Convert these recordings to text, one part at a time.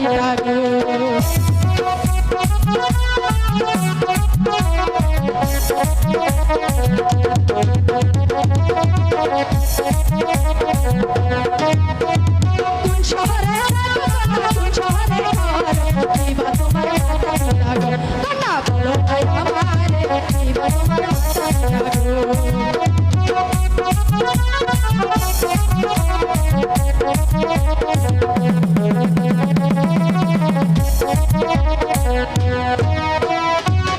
মনটা গো কোন শহরে কোন শহরে দিবা তোমার মাথা লাগো কথা বলো ভাই আমারে দিবা তোমার মাথা লাগো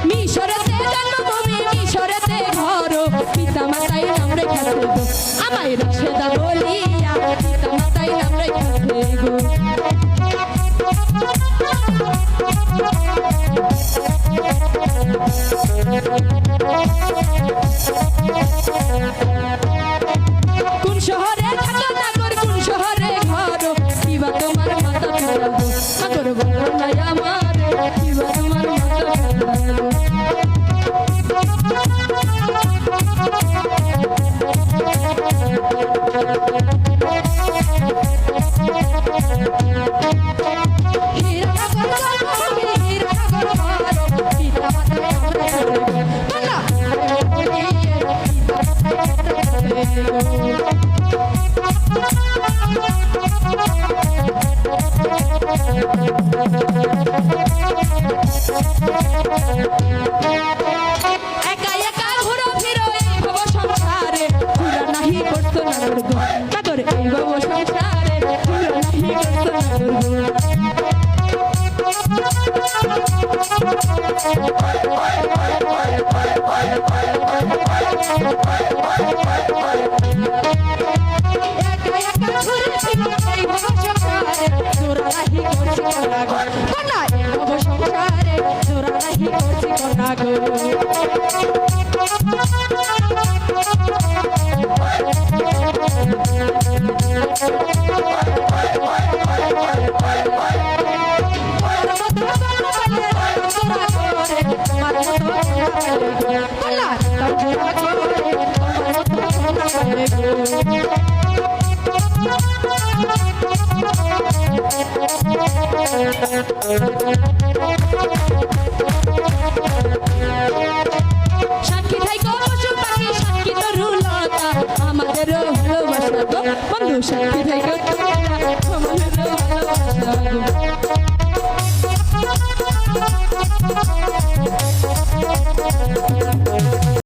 মিশরেতে জন্মভূমি মিশরেতে ঘর পিতা মাতাই নাম রেখেছে গো আমায় রাশেদা বলিয়া পিতা মাতাই নাম রেখেছে গো কোন শহরে থাকো নাগর কোন শহরে ঘর কিবা তোমার মাথা পিতা গো নাগর বলো না আমার কিবা তোমার মাথা পিতা গো একা একা ঘুরো ফিরো এই ভব সংসারে ঘুরা নাহি করতো না নাগর এই ভব সংসারে ঘুরা নাহি করতো সাক্ষী থাইকো পশু পাখি সাক্ষী তরুলতা আমাদের ভালোবাসা গো বন্ধু সাক্ষী থাইকো